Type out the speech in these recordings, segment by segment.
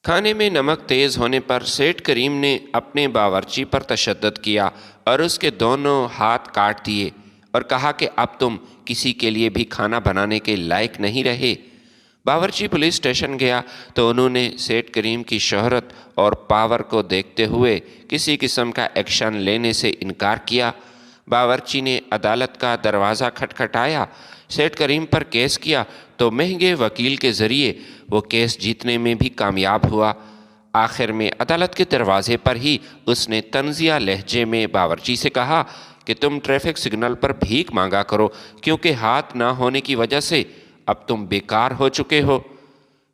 کھانے میں نمک تیز ہونے پر سیٹھ کریم نے اپنے باورچی پر تشدد کیا اور اس کے دونوں ہاتھ کاٹ دیے اور کہا کہ اب تم کسی کے لیے بھی کھانا بنانے کے لائق نہیں رہے۔ باورچی پولیس اسٹیشن گیا تو انہوں نے سیٹھ کریم کی شہرت اور پاور کو دیکھتے ہوئے کسی قسم کا ایکشن لینے سے انکار کیا۔ باورچی نے عدالت کا دروازہ کھٹکھٹایا، سیٹھ کریم پر کیس کیا تو مہنگے وکیل کے ذریعے وہ کیس جیتنے میں بھی کامیاب ہوا۔ آخر میں عدالت کے دروازے پر ہی اس نے طنزیہ لہجے میں باورچی سے کہا کہ تم ٹریفک سگنل پر بھیک مانگا کرو کیونکہ ہاتھ نہ ہونے کی وجہ سے اب تم بیکار ہو چکے ہو۔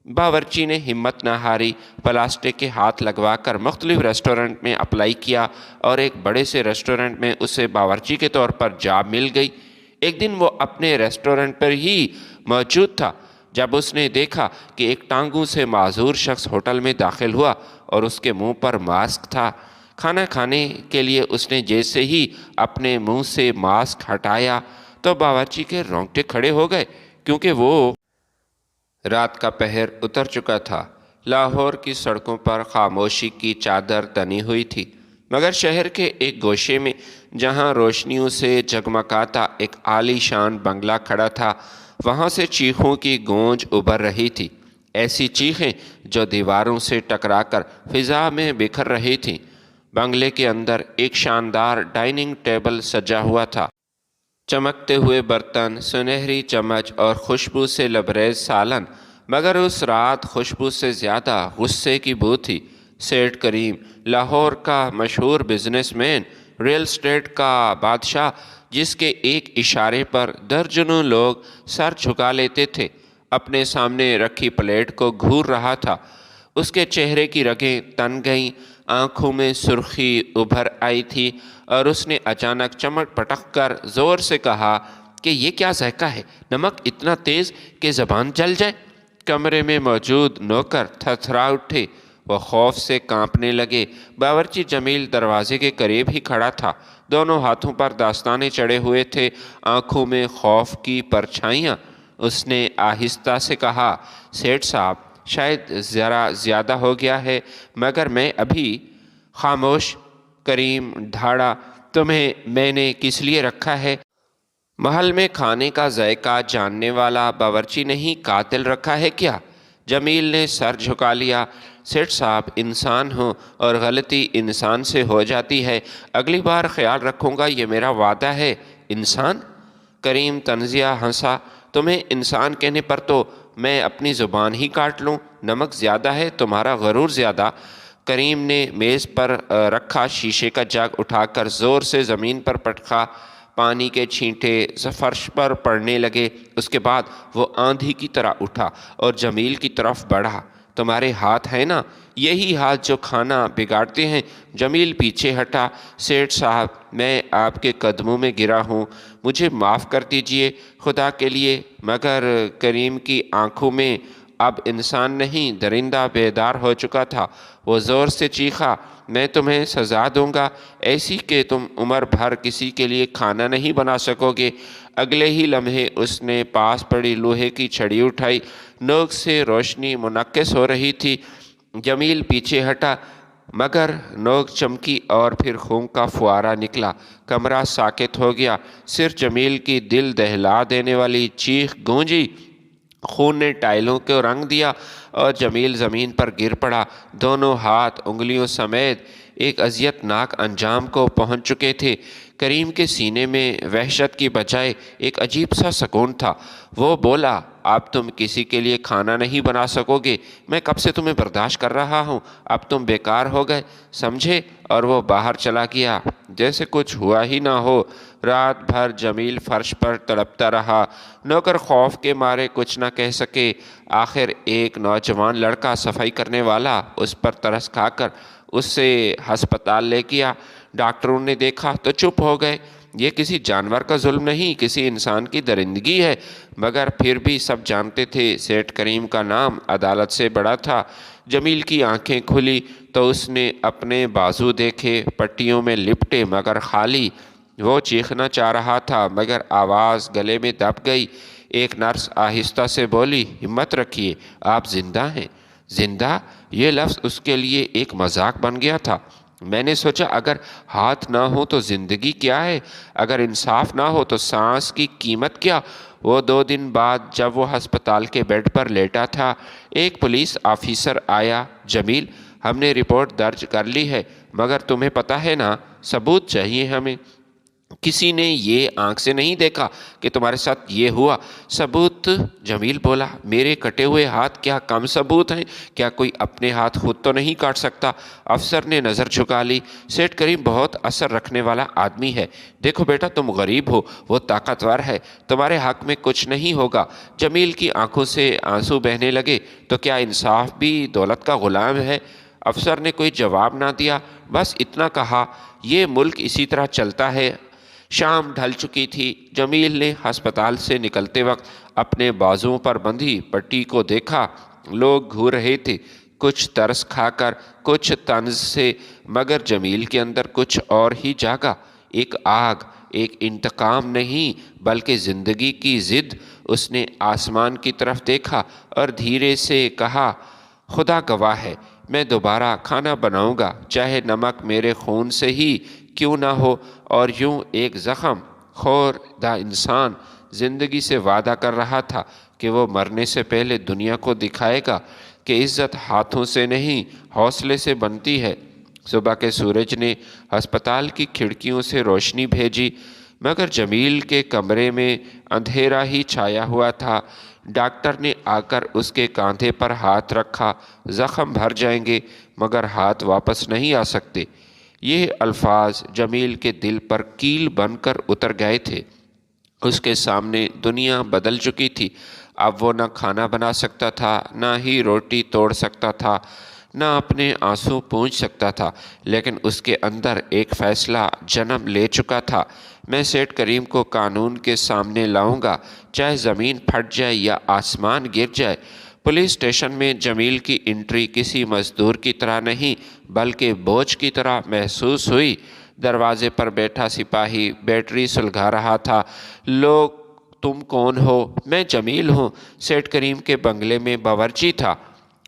باورچی نے ہمت نہ ہاری، پلاسٹک کے ہاتھ لگوا کر مختلف ریسٹورنٹ میں اپلائی کیا اور ایک بڑے سے ریسٹورنٹ میں اسے باورچی کے طور پر جاب مل گئی۔ ایک دن وہ اپنے ریسٹورنٹ پر ہی موجود تھا جب اس نے دیکھا کہ ایک ٹانگوں سے معذور شخص ہوٹل میں داخل ہوا اور اس کے منہ پر ماسک تھا۔ کھانا کھانے کے لیے اس نے جیسے ہی اپنے منہ سے ماسک ہٹایا تو باورچی کے رونگٹے کھڑے ہو گئے کیونکہ وہ رات کا پہر اتر چکا تھا۔ لاہور کی سڑکوں پر خاموشی کی چادر تنی ہوئی تھی، مگر شہر کے ایک گوشے میں جہاں روشنیوں سے جگمگاتا ایک عالی شان بنگلہ کھڑا تھا، وہاں سے چیخوں کی گونج ابھر رہی تھی، ایسی چیخیں جو دیواروں سے ٹکرا کر فضا میں بکھر رہی تھیں۔ بنگلے کے اندر ایک شاندار ڈائننگ ٹیبل سجا ہوا تھا، چمکتے ہوئے برتن، سنہری چمچ اور خوشبو سے لبریز سالن، مگر اس رات خوشبو سے زیادہ غصے کی بو تھی۔ سیٹھ کریم، لاہور کا مشہور بزنس مین، ریل اسٹیٹ کا بادشاہ، جس کے ایک اشارے پر درجنوں لوگ سر جھکا لیتے تھے، اپنے سامنے رکھی پلیٹ کو گھور رہا تھا۔ اس کے چہرے کی رگیں تن گئیں، آنکھوں میں سرخی ابھر آئی تھی اور اس نے اچانک چمٹ پٹک کر زور سے کہا کہ یہ کیا ذائقہ ہے، نمک اتنا تیز کہ زبان جل جائے۔ کمرے میں موجود نوکر تھرتھرا اٹھے، وہ خوف سے کانپنے لگے۔ باورچی جمیل دروازے کے قریب ہی کھڑا تھا، دونوں ہاتھوں پر دستانے چڑھے ہوئے تھے، آنکھوں میں خوف کی پرچھائیاں۔ اس نے آہستہ سے کہا، سیٹھ صاحب، شاید ذرا زیادہ ہو گیا ہے، مگر میں ابھی خاموش۔ کریم دھاڑا، تمہیں میں نے کس لیے رکھا ہے؟ محل میں کھانے کا ذائقہ جاننے والا باورچی نہیں قاتل رکھا ہے کیا؟ جمیل نے سر جھکا لیا۔ سیٹھ صاحب، انسان ہوں اور غلطی انسان سے ہو جاتی ہے، اگلی بار خیال رکھوں گا، یہ میرا وعدہ ہے۔ انسان؟ کریم طنزیہ ہنسا، تمہیں انسان کہنے پر تو میں اپنی زبان ہی کاٹ لوں۔ نمک زیادہ ہے، تمہارا غرور زیادہ۔ کریم نے میز پر رکھا شیشے کا جگ اٹھا کر زور سے زمین پر پٹکا، پانی کے چھینٹے فرش پر پڑنے لگے۔ اس کے بعد وہ آندھی کی طرح اٹھا اور جمیل کی طرف بڑھا۔ تمہارے ہاتھ ہیں نا، یہی ہاتھ جو کھانا بگاڑتے ہیں۔ جمیل پیچھے ہٹا۔ سیٹھ صاحب، میں آپ کے قدموں میں گرا ہوں، مجھے معاف کر دیجئے، خدا کے لیے۔ مگر کریم کی آنکھوں میں اب انسان نہیں، درندہ بیدار ہو چکا تھا۔ وہ زور سے چیخا، میں تمہیں سزا دوں گا، ایسی کہ تم عمر بھر کسی کے لیے کھانا نہیں بنا سکو گے۔ اگلے ہی لمحے اس نے پاس پڑی لوہے کی چھڑی اٹھائی، نوک سے روشنی منعکس ہو رہی تھی۔ جمیل پیچھے ہٹا، مگر نوک چمکی اور پھر خون کا فوارہ نکلا۔ کمرہ ساکت ہو گیا، صرف جمیل کی دل دہلا دینے والی چیخ گونجی۔ خون نے ٹائلوں کو رنگ دیا اور جمیل زمین پر گر پڑا۔ دونوں ہاتھ انگلیوں سمیت ایک اذیت ناک انجام کو پہنچ چکے تھے۔ کریم کے سینے میں وحشت کی بجائے ایک عجیب سا سکون تھا۔ وہ بولا، اب تم کسی کے لیے کھانا نہیں بنا سکو گے، میں کب سے تمہیں برداشت کر رہا ہوں، اب تم بیکار ہو گئے، سمجھے؟ اور وہ باہر چلا گیا جیسے کچھ ہوا ہی نہ ہو۔ رات بھر جمیل فرش پر تڑپتا رہا، نوکر خوف کے مارے کچھ نہ کہہ سکے۔ آخر ایک نوجوان لڑکا صفائی کرنے والا اس پر ترس کھا کر اسے ہسپتال لے گیا۔ ڈاکٹروں نے دیکھا تو چپ ہو گئے، یہ کسی جانور کا ظلم نہیں، کسی انسان کی درندگی ہے۔ مگر پھر بھی سب جانتے تھے سیٹھ کریم کا نام عدالت سے بڑا تھا۔ جمیل کی آنکھیں کھلی تو اس نے اپنے بازو دیکھے، پٹیوں میں لپٹے مگر خالی۔ وہ چیخنا چاہ رہا تھا مگر آواز گلے میں دب گئی۔ ایک نرس آہستہ سے بولی، ہمت رکھیے، آپ زندہ ہیں۔ زندہ، یہ لفظ اس کے لیے ایک مذاق بن گیا تھا۔ میں نے سوچا اگر ہاتھ نہ ہو تو زندگی کیا ہے؟ اگر انصاف نہ ہو تو سانس کی قیمت کیا؟ وہ 2 دن بعد جب وہ ہسپتال کے بیڈ پر لیٹا تھا، ایک پولیس آفیسر آیا۔ جمیل، ہم نے رپورٹ درج کر لی ہے، مگر تمہیں پتہ ہے نا، ثبوت چاہیے ہمیں۔ کسی نے یہ آنکھ سے نہیں دیکھا کہ تمہارے ساتھ یہ ہوا۔ ثبوت؟ جمیل بولا، میرے کٹے ہوئے ہاتھ کیا کم ثبوت ہیں؟ کیا کوئی اپنے ہاتھ خود تو نہیں کاٹ سکتا؟ افسر نے نظر جھکا لی۔ سیٹھ کریم بہت اثر رکھنے والا آدمی ہے۔ دیکھو بیٹا، تم غریب ہو، وہ طاقتور ہے، تمہارے حق میں کچھ نہیں ہوگا۔ جمیل کی آنکھوں سے آنسو بہنے لگے۔ تو کیا انصاف بھی دولت کا غلام ہے؟ افسر نے کوئی جواب نہ دیا، بس اتنا کہا، یہ ملک اسی طرح چلتا ہے۔ شام ڈھل چکی تھی۔ جمیل نے ہسپتال سے نکلتے وقت اپنے بازوؤں پر بندھی پٹی کو دیکھا۔ لوگ گھور رہے تھے، کچھ ترس کھا کر، کچھ طنز سے، مگر جمیل کے اندر کچھ اور ہی جاگا، ایک آگ، ایک انتقام نہیں بلکہ زندگی کی ضد۔ اس نے آسمان کی طرف دیکھا اور دھیرے سے کہا، خدا گواہ ہے، میں دوبارہ کھانا بناؤں گا، چاہے نمک میرے خون سے ہی کیوں نہ ہو۔ اور یوں ایک زخم خور دا انسان زندگی سے وعدہ کر رہا تھا کہ وہ مرنے سے پہلے دنیا کو دکھائے گا کہ عزت ہاتھوں سے نہیں، حوصلے سے بنتی ہے۔ صبح کے سورج نے ہسپتال کی کھڑکیوں سے روشنی بھیجی، مگر جمیل کے کمرے میں اندھیرا ہی چھایا ہوا تھا۔ ڈاکٹر نے آ کر اس کے کاندھے پر ہاتھ رکھا۔ زخم بھر جائیں گے مگر ہاتھ واپس نہیں آ سکتے۔ یہ الفاظ جمیل کے دل پر کیل بن کر اتر گئے تھے۔ اس کے سامنے دنیا بدل چکی تھی۔ اب وہ نہ کھانا بنا سکتا تھا، نہ ہی روٹی توڑ سکتا تھا، نہ اپنے آنسو پونچھ سکتا تھا، لیکن اس کے اندر ایک فیصلہ جنم لے چکا تھا، میں سیٹھ کریم کو قانون کے سامنے لاؤں گا، چاہے زمین پھٹ جائے یا آسمان گر جائے۔ پولیس اسٹیشن میں جمیل کی انٹری کسی مزدور کی طرح نہیں بلکہ بوجھ کی طرح محسوس ہوئی۔ دروازے پر بیٹھا سپاہی بیٹری سلگا رہا تھا۔ لوگ، تم کون ہو؟ میں جمیل ہوں، سیٹھ کریم کے بنگلے میں باورچی تھا۔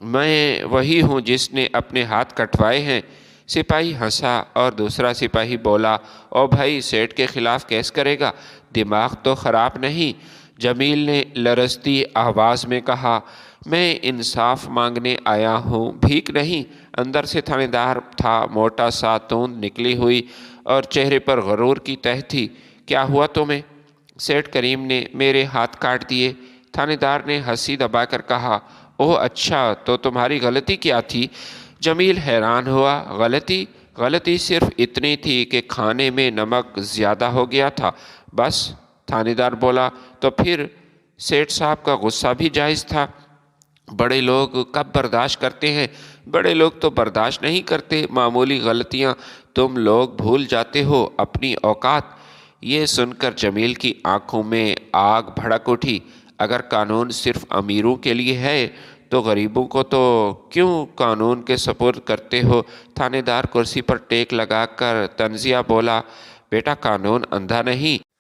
میں وہی ہوں جس نے اپنے ہاتھ کٹوائے ہیں۔ سپاہی ہنسا اور دوسرا سپاہی بولا، او بھائی، سیٹھ کے خلاف کیس کرے گا؟ دماغ تو خراب نہیں؟ جمیل نے لرزتی آواز میں کہا، میں انصاف مانگنے آیا ہوں، بھیک نہیں۔ اندر سے تھانے دار تھا، موٹا سا، توند نکلی ہوئی اور چہرے پر غرور کی تہ تھی۔ کیا ہوا تمہیں؟ سیٹھ کریم نے میرے ہاتھ کاٹ دیے۔ تھانے دار نے ہنسی دبا کر کہا، اوہ اچھا، تو تمہاری غلطی کیا تھی؟ جمیل حیران ہوا۔ غلطی؟ غلطی صرف اتنی تھی کہ کھانے میں نمک زیادہ ہو گیا تھا، بس۔ تھانے دار بولا، تو پھر سیٹھ صاحب کا غصہ بھی جائز تھا۔ بڑے لوگ کب برداشت کرتے ہیں؟ بڑے لوگ تو برداشت نہیں کرتے معمولی غلطیاں۔ تم لوگ بھول جاتے ہو اپنی اوقات۔ یہ سن کر جمیل کی آنکھوں میں آگ بھڑک اٹھی۔ اگر قانون صرف امیروں کے لیے ہے تو غریبوں کو تو کیوں قانون کے سپرد کرتے ہو؟ تھانے دار کرسی پر ٹیک لگا کر طنزیہ بولا، بیٹا، قانون اندھا نہیں،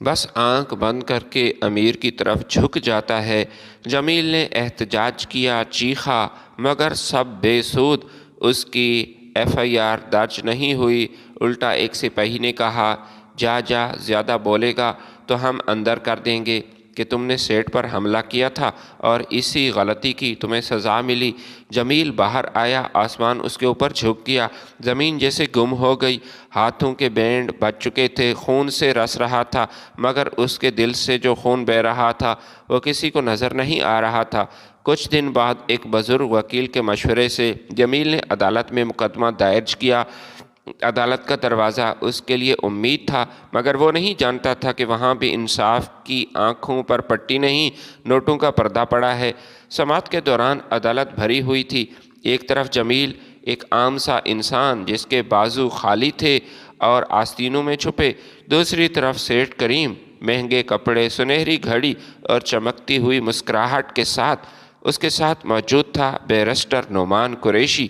بس آنکھ بند کر کے امیر کی طرف جھک جاتا ہے۔ جمیل نے احتجاج کیا، چیخا، مگر سب بے سود۔ اس کی FIR درج نہیں ہوئی۔ الٹا ایک سپاہی نے کہا، جا جا، زیادہ بولے گا تو ہم اندر کر دیں گے کہ تم نے سیٹھ پر حملہ کیا تھا اور اسی غلطی کی تمہیں سزا ملی۔ جمیل باہر آیا، آسمان اس کے اوپر جھک گیا، زمین جیسے گم ہو گئی، ہاتھوں کے بینڈ بچ چکے تھے، خون سے رس رہا تھا، مگر اس کے دل سے جو خون بہہ رہا تھا وہ کسی کو نظر نہیں آ رہا تھا۔ کچھ دن بعد ایک بزرگ وکیل کے مشورے سے جمیل نے عدالت میں مقدمہ دائر کیا۔ عدالت کا دروازہ اس کے لیے امید تھا، مگر وہ نہیں جانتا تھا کہ وہاں بھی انصاف کی آنکھوں پر پٹی نہیں، نوٹوں کا پردہ پڑا ہے۔ سماعت کے دوران عدالت بھری ہوئی تھی۔ ایک طرف جمیل، ایک عام سا انسان جس کے بازو خالی تھے اور آستینوں میں چھپے، دوسری طرف سیٹھ کریم، مہنگے کپڑے، سنہری گھڑی اور چمکتی ہوئی مسکراہٹ کے ساتھ۔ اس کے ساتھ موجود تھا بیرسٹر نعمان قریشی،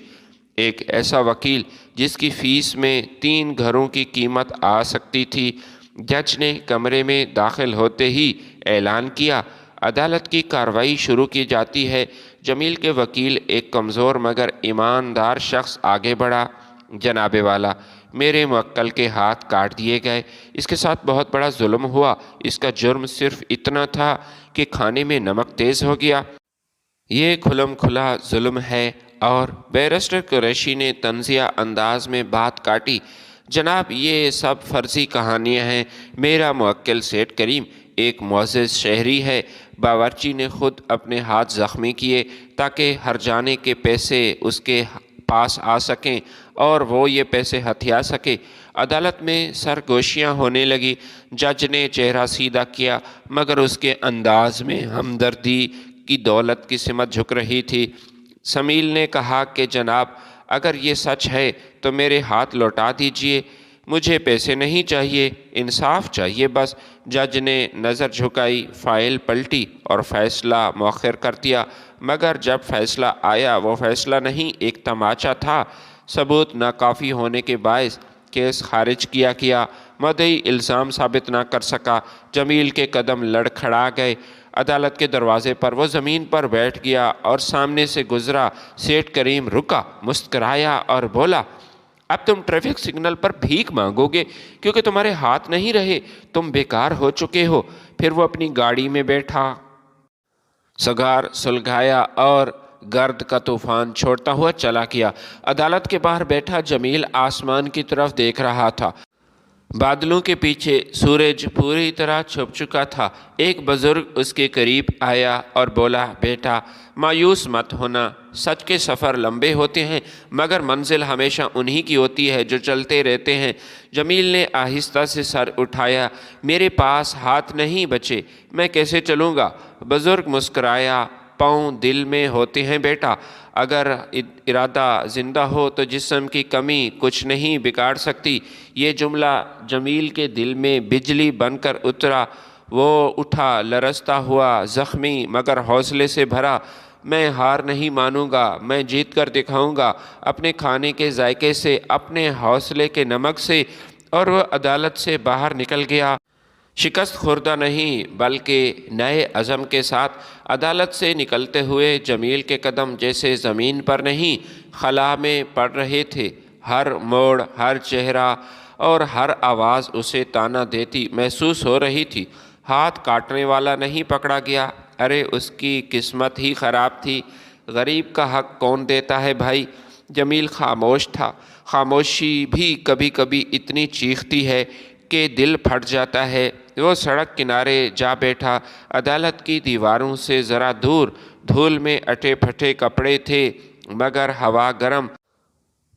ایک ایسا وکیل جس کی فیس میں 3 گھروں کی قیمت آ سکتی تھی۔ جج نے کمرے میں داخل ہوتے ہی اعلان کیا، عدالت کی کارروائی شروع کی جاتی ہے۔ جمیل کے وکیل ایک کمزور مگر ایماندار شخص آگے بڑھا۔ جناب والا، میرے موکل کے ہاتھ کاٹ دیے گئے، اس کے ساتھ بہت بڑا ظلم ہوا، اس کا جرم صرف اتنا تھا کہ کھانے میں نمک تیز ہو گیا۔ یہ کھلم کھلا ظلم ہے۔ اور بیرسٹر قریشی نے طنزیہ انداز میں بات کاٹی، جناب یہ سب فرضی کہانیاں ہیں، میرا موکل سیٹھ کریم ایک معزز شہری ہے، باورچی نے خود اپنے ہاتھ زخمی کیے تاکہ ہرجانے کے پیسے اس کے پاس آ سکیں اور وہ یہ پیسے ہتھیا سکے۔ عدالت میں سرگوشیاں ہونے لگی۔ جج نے چہرہ سیدھا کیا مگر اس کے انداز میں ہمدردی کی دولت کی سمت جھک رہی تھی۔ سمیل نے کہا کہ جناب اگر یہ سچ ہے تو میرے ہاتھ لوٹا دیجئے، مجھے پیسے نہیں چاہیے، انصاف چاہیے بس۔ جج نے نظر جھکائی، فائل پلٹی اور فیصلہ مؤخر کر دیا، مگر جب فیصلہ آیا وہ فیصلہ نہیں ایک تماچا تھا۔ ثبوت ناکافی ہونے کے باعث کیس خارج کیا مدعی الزام ثابت نہ کر سکا۔ جمیل کے قدم لڑکھڑا گئے۔ عدالت کے دروازے پر وہ زمین پر بیٹھ گیا اور سامنے سے گزرا سیٹھ کریم رکا، مسکرایا اور بولا، اب تم ٹریفک سگنل پر بھیک مانگو گے کیونکہ تمہارے ہاتھ نہیں رہے، تم بیکار ہو چکے ہو۔ پھر وہ اپنی گاڑی میں بیٹھا، سگار سلگایا اور گرد کا طوفان چھوڑتا ہوا چلا گیا۔ عدالت کے باہر بیٹھا جمیل آسمان کی طرف دیکھ رہا تھا۔ بادلوں کے پیچھے سورج پوری طرح چھپ چکا تھا۔ ایک بزرگ اس کے قریب آیا اور بولا، بیٹا مایوس مت ہونا، سچ کے سفر لمبے ہوتے ہیں مگر منزل ہمیشہ انہی کی ہوتی ہے جو چلتے رہتے ہیں۔ جمیل نے آہستہ سے سر اٹھایا، میرے پاس ہاتھ نہیں بچے، میں کیسے چلوں گا؟ بزرگ مسکرایا، پاؤں دل میں ہوتے ہیں بیٹا، اگر ارادہ زندہ ہو تو جسم کی کمی کچھ نہیں بگاڑ سکتی۔ یہ جملہ جمیل کے دل میں بجلی بن کر اترا۔ وہ اٹھا، لرزتا ہوا، زخمی مگر حوصلے سے بھرا، میں ہار نہیں مانوں گا، میں جیت کر دکھاؤں گا، اپنے کھانے کے ذائقے سے، اپنے حوصلے کے نمک سے۔ اور وہ عدالت سے باہر نکل گیا، شکست خوردہ نہیں بلکہ نئے عزم کے ساتھ۔ عدالت سے نکلتے ہوئے جمیل کے قدم جیسے زمین پر نہیں خلا میں پڑ رہے تھے۔ ہر موڑ، ہر چہرہ اور ہر آواز اسے تانا دیتی محسوس ہو رہی تھی۔ ہاتھ کاٹنے والا نہیں پکڑا گیا، ارے اس کی قسمت ہی خراب تھی۔ غریب کا حق کون دیتا ہے بھائی؟ جمیل خاموش تھا۔ خاموشی بھی کبھی کبھی اتنی چیختی ہے کہ دل پھٹ جاتا ہے۔ وہ سڑک کنارے جا بیٹھا۔ عدالت کی دیواروں سے ذرا دور دھول میں اٹے پھٹے کپڑے تھے مگر ہوا گرم،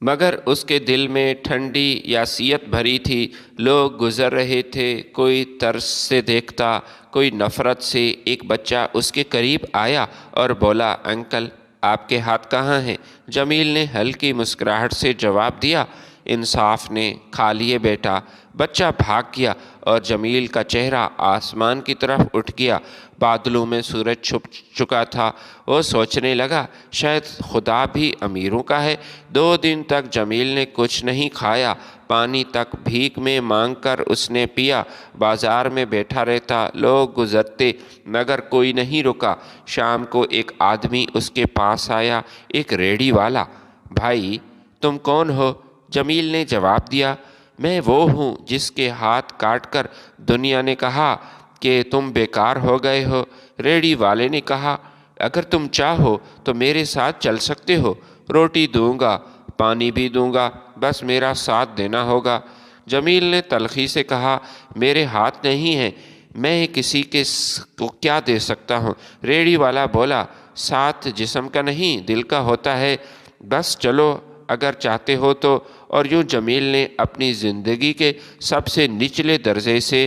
مگر اس کے دل میں ٹھنڈی یاسیت بھری تھی۔ لوگ گزر رہے تھے، کوئی ترس سے دیکھتا، کوئی نفرت سے۔ ایک بچہ اس کے قریب آیا اور بولا، انکل آپ کے ہاتھ کہاں ہیں؟ جمیل نے ہلکی مسکراہٹ سے جواب دیا، انصاف نے کھا لیے بیٹا۔ بچہ بھاگ گیا اور جمیل کا چہرہ آسمان کی طرف اٹھ گیا۔ بادلوں میں سورج چھپ چکا تھا۔ وہ سوچنے لگا، شاید خدا بھی امیروں کا ہے۔ 2 دن تک جمیل نے کچھ نہیں کھایا، پانی تک بھیک میں مانگ کر اس نے پیا۔ بازار میں بیٹھا رہتا، لوگ گزرتے مگر کوئی نہیں رکا۔ شام کو ایک آدمی اس کے پاس آیا، ایک ریڑھی والا۔ بھائی تم کون ہو؟ جمیل نے جواب دیا، میں وہ ہوں جس کے ہاتھ کاٹ کر دنیا نے کہا کہ تم بیکار ہو گئے ہو۔ ریڑھی والے نے کہا، اگر تم چاہو تو میرے ساتھ چل سکتے ہو، روٹی دوں گا، پانی بھی دوں گا، بس میرا ساتھ دینا ہوگا۔ جمیل نے تلخی سے کہا، میرے ہاتھ نہیں ہیں، میں کسی کو کیا دے سکتا ہوں؟ ریڑھی والا بولا، ساتھ جسم کا نہیں دل کا ہوتا ہے، بس چلو اگر چاہتے ہو تو۔ اور یوں جمیل نے اپنی زندگی کے سب سے نچلے درجے سے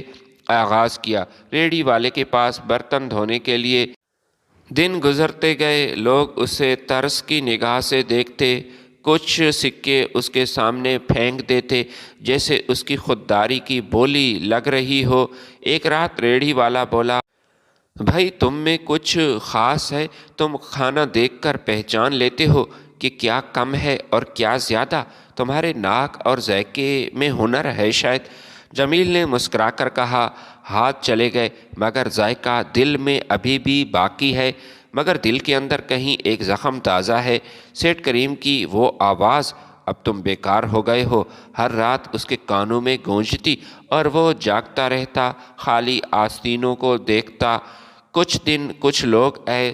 آغاز کیا، ریڑھی والے کے پاس برتن دھونے کے لیے۔ دن گزرتے گئے، لوگ اسے ترس کی نگاہ سے دیکھتے، کچھ سکے اس کے سامنے پھینک دیتے جیسے اس کی خودداری کی بولی لگ رہی ہو۔ ایک رات ریڑھی والا بولا، بھائی تم میں کچھ خاص ہے، تم کھانا دیکھ کر پہچان لیتے ہو کہ کیا کم ہے اور کیا زیادہ، تمہارے ناک اور ذائقے میں ہنر ہے شاید۔ جمیل نے مسکرا کر کہا، ہاتھ چلے گئے مگر ذائقہ دل میں ابھی بھی باقی ہے۔ مگر دل کے اندر کہیں ایک زخم تازہ ہے۔ سیٹھ کریم کی وہ آواز، اب تم بیکار ہو گئے ہو، ہر رات اس کے کانوں میں گونجتی اور وہ جاگتا رہتا، خالی آستینوں کو دیکھتا۔ کچھ دن کچھ لوگ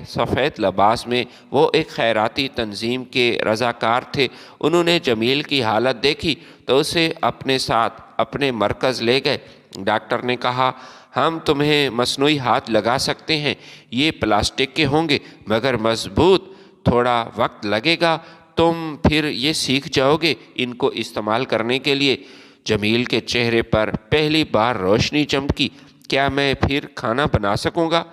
سفید لباس میں، وہ ایک خیراتی تنظیم کے رضاکار تھے، انہوں نے جمیل کی حالت دیکھی تو اسے اپنے ساتھ اپنے مرکز لے گئے۔ ڈاکٹر نے کہا، ہم تمہیں مصنوعی ہاتھ لگا سکتے ہیں، یہ پلاسٹک کے ہوں گے مگر مضبوط، تھوڑا وقت لگے گا، تم پھر یہ سیکھ جاؤ گے ان کو استعمال کرنے کے لیے۔ جمیل کے چہرے پر پہلی بار روشنی چمکی۔ کیا میں پھر کھانا بنا سکوں گا؟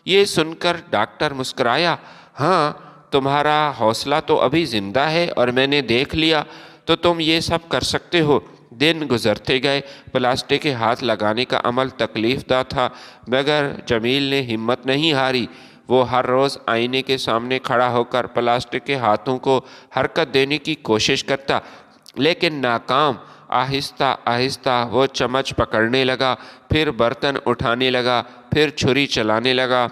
یہ سن کر ڈاکٹر مسکرایا، ہاں، تمہارا حوصلہ تو ابھی زندہ ہے اور میں نے دیکھ لیا تو تم یہ سب کر سکتے ہو۔ دن گزرتے گئے، پلاسٹک کے ہاتھ لگانے کا عمل تکلیف دہ تھا مگر جمیل نے ہمت نہیں ہاری۔ وہ ہر روز آئینے کے سامنے کھڑا ہو کر پلاسٹک کے ہاتھوں کو حرکت دینے کی کوشش کرتا لیکن ناکام۔ آہستہ آہستہ وہ چمچ پکڑنے لگا، پھر برتن اٹھانے لگا، پھر چھری چلانے لگا۔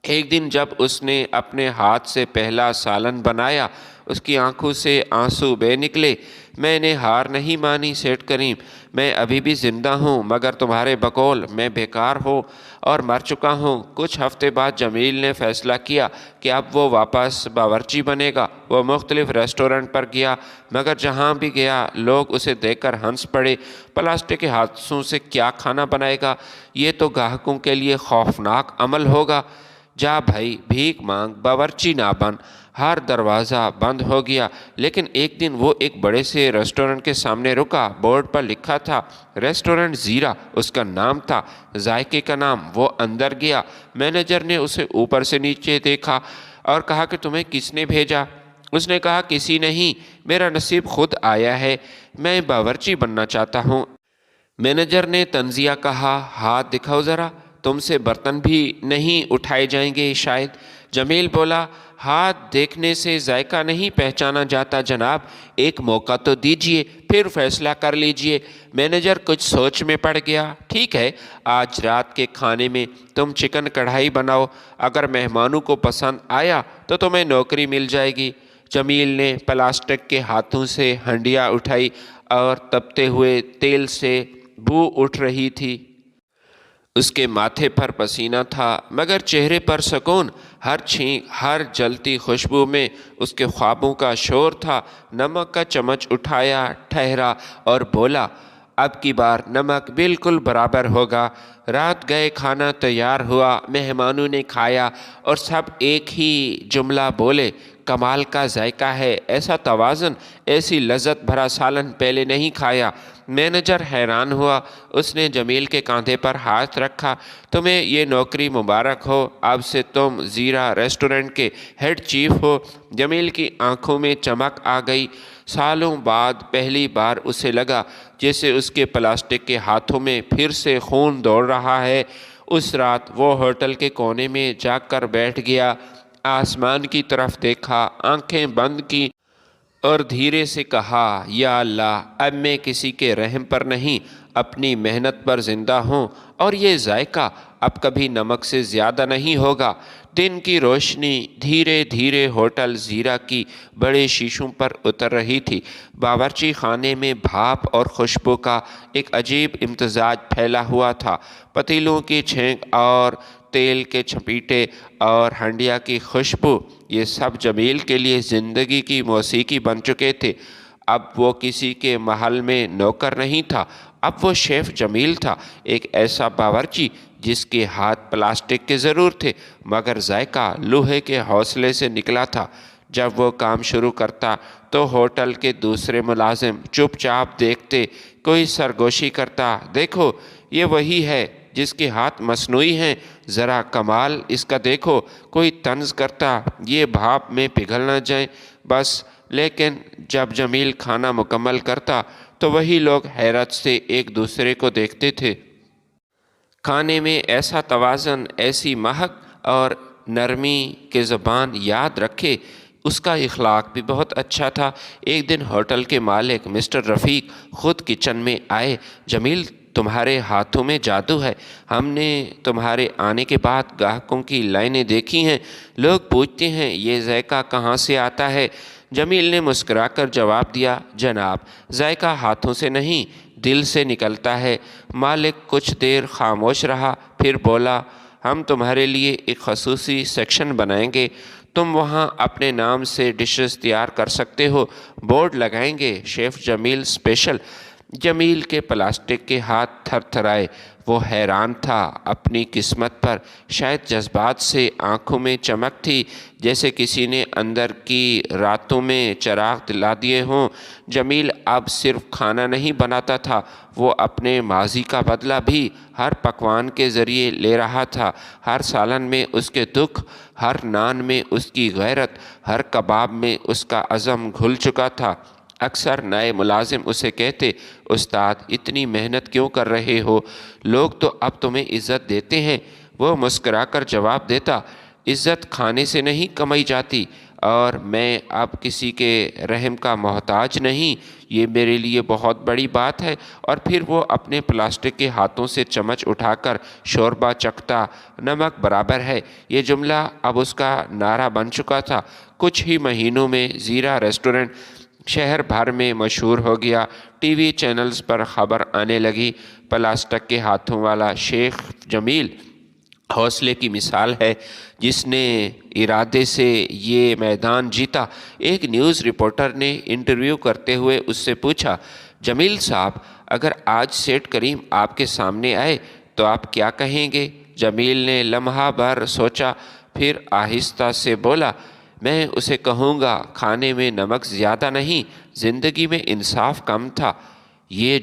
ایک دن جب اس نے اپنے ہاتھ سے پہلا سالن بنایا، اس کی آنکھوں سے آنسو بہہ نکلے۔ میں نے ہار نہیں مانی سیٹھ کریم، میں ابھی بھی زندہ ہوں مگر تمہارے بقول میں بیکار ہوں اور مر چکا ہوں۔ کچھ ہفتے بعد جمیل نے فیصلہ کیا کہ اب وہ واپس باورچی بنے گا۔ وہ مختلف ریسٹورنٹ پر گیا مگر جہاں بھی گیا لوگ اسے دیکھ کر ہنس پڑے۔ پلاسٹک کے ہاتھوں سے کیا کھانا بنائے گا؟ یہ تو گاہکوں کے لیے خوفناک عمل ہوگا۔ جا بھائی بھیک مانگ، باورچی نہ بن۔ ہر دروازہ بند ہو گیا لیکن ایک دن وہ ایک بڑے سے ریسٹورنٹ کے سامنے رکا۔ بورڈ پر لکھا تھا ریسٹورنٹ زیرہ، اس کا نام تھا، ذائقے کا نام۔ وہ اندر گیا، مینیجر نے اسے اوپر سے نیچے دیکھا اور کہا کہ تمہیں کس نے بھیجا؟ اس نے کہا کسی نہیں، میرا نصیب خود آیا ہے، میں باورچی بننا چاہتا ہوں۔ مینیجر نے طنزیہ کہا، ہاتھ دکھاؤ ذرا، تم سے برتن بھی نہیں اٹھائے جائیں گے شاید۔ جمیل بولا، ہاتھ دیکھنے سے ذائقہ نہیں پہچانا جاتا جناب، ایک موقع تو دیجئے پھر فیصلہ کر لیجئے۔ مینیجر کچھ سوچ میں پڑ گیا، ٹھیک ہے، آج رات کے کھانے میں تم چکن کڑھائی بناؤ، اگر مہمانوں کو پسند آیا تو تمہیں نوکری مل جائے گی۔ جمیل نے پلاسٹک کے ہاتھوں سے ہنڈیاں اٹھائی اور تپتے ہوئے تیل سے بو اٹھ رہی تھی۔ اس کے ماتھے پر پسینہ تھا مگر چہرے پر سکون، ہر چھینک، ہر جلتی خوشبو میں اس کے خوابوں کا شور تھا۔ نمک کا چمچ اٹھایا، ٹھہرا اور بولا، اب کی بار نمک بالکل برابر ہوگا۔ رات گئے، کھانا تیار ہوا، مہمانوں نے کھایا اور سب ایک ہی جملہ بولے، کمال کا ذائقہ ہے، ایسا توازن، ایسی لذت بھرا سالن پہلے نہیں کھایا۔ مینیجر حیران ہوا، اس نے جمیل کے کاندھے پر ہاتھ رکھا، تمہیں یہ نوکری مبارک ہو، اب سے تم زیرہ ریسٹورنٹ کے ہیڈ چیف ہو۔ جمیل کی آنکھوں میں چمک آ گئی۔ سالوں بعد پہلی بار اسے لگا جیسے اس کے پلاسٹک کے ہاتھوں میں پھر سے خون دوڑ رہا ہے۔ اس رات وہ ہوٹل کے کونے میں جا کر بیٹھ گیا، آسمان کی طرف دیکھا، آنکھیں بند کی اور دھیرے سے کہا، یا اللہ، اب میں کسی کے رحم پر نہیں، اپنی محنت پر زندہ ہوں اور یہ ذائقہ اب کبھی نمک سے زیادہ نہیں ہوگا۔ دن کی روشنی دھیرے دھیرے ہوٹل زیرہ کی بڑے شیشوں پر اتر رہی تھی۔ باورچی خانے میں بھاپ اور خوشبو کا ایک عجیب امتزاج پھیلا ہوا تھا۔ پتیلوں کی چھینک اور تیل کے چھپیٹے اور ہنڈیا کی خوشبو، یہ سب جمیل کے لیے زندگی کی موسیقی بن چکے تھے۔ اب وہ کسی کے محل میں نوکر نہیں تھا، اب وہ شیف جمیل تھا، ایک ایسا باورچی جس کے ہاتھ پلاسٹک کے ضرور تھے مگر ذائقہ لوہے کے حوصلے سے نکلا تھا۔ جب وہ کام شروع کرتا تو ہوٹل کے دوسرے ملازم چپ چاپ دیکھتے، کوئی سرگوشی کرتا، دیکھو یہ وہی ہے جس کے ہاتھ مصنوعی ہیں، ذرا کمال اس کا دیکھو، کوئی طنز کرتا، یہ بھاپ میں پگھل نہ جائیں بس۔ لیکن جب جمیل کھانا مکمل کرتا تو وہی لوگ حیرت سے ایک دوسرے کو دیکھتے تھے۔ کھانے میں ایسا توازن، ایسی مہک اور نرمی کہ زبان یاد رکھے۔ اس کا اخلاق بھی بہت اچھا تھا۔ ایک دن ہوٹل کے مالک مسٹر رفیق خود کچن میں آئے۔ جمیل تمہارے ہاتھوں میں جادو ہے۔ ہم نے تمہارے آنے کے بعد گاہکوں کی لائنیں دیکھی ہیں، لوگ پوچھتے ہیں یہ ذائقہ کہاں سے آتا ہے۔ جمیل نے مسکرا کر جواب دیا، جناب، ذائقہ ہاتھوں سے نہیں، دل سے نکلتا ہے۔ مالک کچھ دیر خاموش رہا، پھر بولا، ہم تمہارے لیے ایک خصوصی سیکشن بنائیں گے، تم وہاں اپنے نام سے ڈشز تیار کر سکتے ہو، بورڈ لگائیں گے، شیف جمیل اسپیشل۔ جمیل کے پلاسٹک کے ہاتھ تھر تھرائے، وہ حیران تھا اپنی قسمت پر، شاید جذبات سے آنکھوں میں چمک تھی، جیسے کسی نے اندر کی راتوں میں چراغ دلا دیے ہوں۔ جمیل اب صرف کھانا نہیں بناتا تھا، وہ اپنے ماضی کا بدلہ بھی ہر پکوان کے ذریعے لے رہا تھا۔ ہر سالن میں اس کے دکھ، ہر نان میں اس کی غیرت، ہر کباب میں اس کا عزم گھل چکا تھا۔ اکثر نئے ملازم اسے کہتے، استاد اتنی محنت کیوں کر رہے ہو، لوگ تو اب تمہیں عزت دیتے ہیں۔ وہ مسکرا کر جواب دیتا، عزت کھانے سے نہیں کمائی جاتی، اور میں اب کسی کے رحم کا محتاج نہیں، یہ میرے لیے بہت بڑی بات ہے۔ اور پھر وہ اپنے پلاسٹک کے ہاتھوں سے چمچ اٹھا کر شوربہ چکھتا، نمک برابر ہے، یہ جملہ اب اس کا نعرہ بن چکا تھا۔ کچھ ہی مہینوں میں زیرہ ریسٹورنٹ شہر بھر میں مشہور ہو گیا، ٹی وی چینلز پر خبر آنے لگی، پلاسٹک کے ہاتھوں والا شیخ جمیل حوصلے کی مثال ہے، جس نے ارادے سے یہ میدان جیتا۔ ایک نیوز رپورٹر نے انٹرویو کرتے ہوئے اس سے پوچھا، جمیل صاحب، اگر آج سیٹھ کریم آپ کے سامنے آئے تو آپ کیا کہیں گے؟ جمیل نے لمحہ بھر سوچا، پھر آہستہ سے بولا، میں اسے کہوں گا کھانے میں نمک زیادہ نہیں، زندگی میں انصاف کم تھا۔ یہ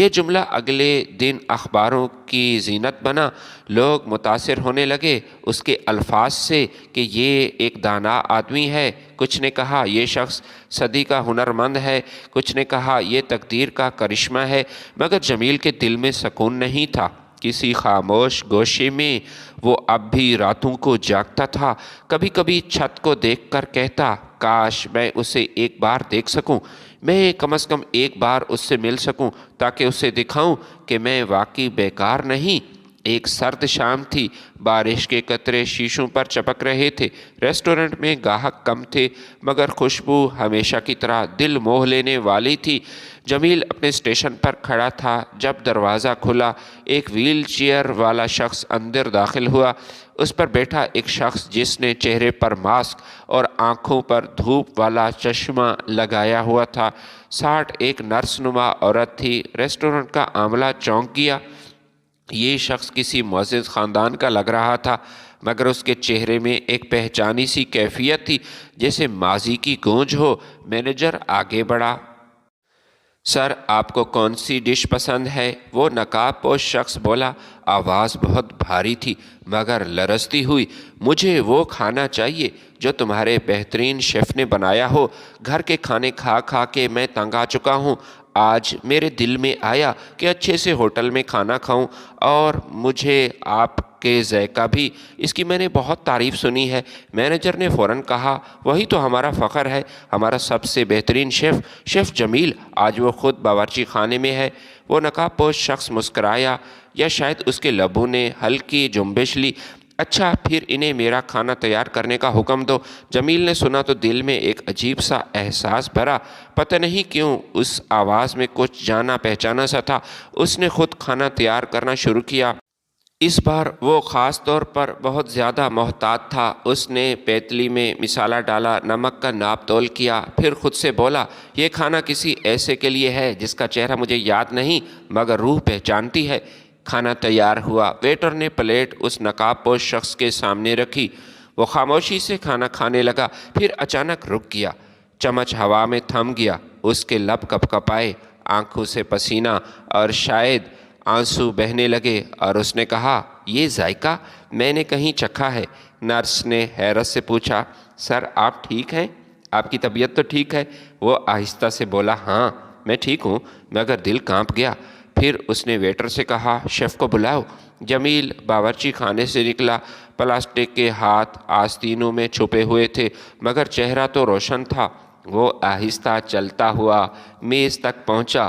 جملہ اگلے دن اخباروں کی زینت بنا، لوگ متاثر ہونے لگے اس کے الفاظ سے کہ یہ ایک دانا آدمی ہے، کچھ نے کہا یہ شخص صدی کا ہنرمند ہے، کچھ نے کہا یہ تقدیر کا کرشمہ ہے، مگر جمیل کے دل میں سکون نہیں تھا۔ کسی خاموش گوشے میں وہ اب بھی راتوں کو جاگتا تھا، کبھی کبھی چھت کو دیکھ کر کہتا، کاش میں اسے ایک بار دیکھ سکوں، میں کم از کم ایک بار اس سے مل سکوں، تاکہ اسے دکھاؤں کہ میں واقعی بیکار نہیں۔ ایک سرد شام تھی، بارش کے قطرے شیشوں پر چپک رہے تھے، ریسٹورنٹ میں گاہک کم تھے، مگر خوشبو ہمیشہ کی طرح دل موہ لینے والی تھی۔ جمیل اپنے اسٹیشن پر کھڑا تھا جب دروازہ کھلا، ایک ویل چیئر والا شخص اندر داخل ہوا۔ اس پر بیٹھا ایک شخص جس نے چہرے پر ماسک اور آنکھوں پر دھوپ والا چشمہ لگایا ہوا تھا، 60 ایک نرس نما عورت تھی۔ ریسٹورنٹ کا عاملہ چونک گیا، یہ شخص کسی معزز خاندان کا لگ رہا تھا، مگر اس کے چہرے میں ایک پہچانی سی کیفیت تھی، جیسے ماضی کی گونج ہو۔ مینیجر آگے بڑھا، سر آپ کو کون سی ڈش پسند ہے؟ وہ نقاب پوش شخص بولا، آواز بہت بھاری تھی مگر لرزتی ہوئی، مجھے وہ کھانا چاہیے جو تمہارے بہترین شیف نے بنایا ہو، گھر کے کھانے کھا کھا کے میں تنگ آ چکا ہوں، آج میرے دل میں آیا کہ اچھے سے ہوٹل میں کھانا کھاؤں، اور مجھے آپ کے ذائقہ بھی، اس کی میں نے بہت تعریف سنی ہے۔ مینیجر نے فوراً کہا، وہی تو ہمارا فخر ہے، ہمارا سب سے بہترین شیف جمیل، آج وہ خود باورچی خانے میں ہے۔ وہ نقاب پوش شخص مسکرایا، یا شاید اس کے لبوں نے ہلکی جنبش لی، اچھا پھر انہیں میرا کھانا تیار کرنے کا حکم دو۔ جمیل نے سنا تو دل میں ایک عجیب سا احساس بھرا، پتہ نہیں کیوں اس آواز میں کچھ جانا پہچانا سا تھا۔ اس نے خود کھانا تیار کرنا شروع کیا۔ اس بار وہ خاص طور پر بہت زیادہ محتاط تھا۔ اس نے پیتلی میں مسالہ ڈالا، نمک کا ناپ تول کیا، پھر خود سے بولا، یہ کھانا کسی ایسے کے لیے ہے جس کا چہرہ مجھے یاد نہیں مگر روح پہچانتی ہے۔ کھانا تیار ہوا، ویٹر نے پلیٹ اس نقاب پوش شخص کے سامنے رکھی، وہ خاموشی سے کھانا کھانے لگا، پھر اچانک رک گیا، چمچ ہوا میں تھم گیا، اس کے لب کپ کپائے، آنکھوں سے پسینہ اور شاید آنسو بہنے لگے، اور اس نے کہا، یہ ذائقہ میں نے کہیں چکھا ہے۔ نرس نے حیرت سے پوچھا، سر آپ ٹھیک ہیں؟ آپ کی طبیعت تو ٹھیک ہے؟ وہ آہستہ سے بولا، ہاں میں ٹھیک ہوں، مگر دل کانپ گیا۔ پھر اس نے ویٹر سے کہا، شیف کو بلاؤ۔ جمیل باورچی خانے سے نکلا، پلاسٹک کے ہاتھ آستینوں میں چھپے ہوئے تھے مگر چہرہ تو روشن تھا۔ وہ آہستہ چلتا ہوا میز تک پہنچا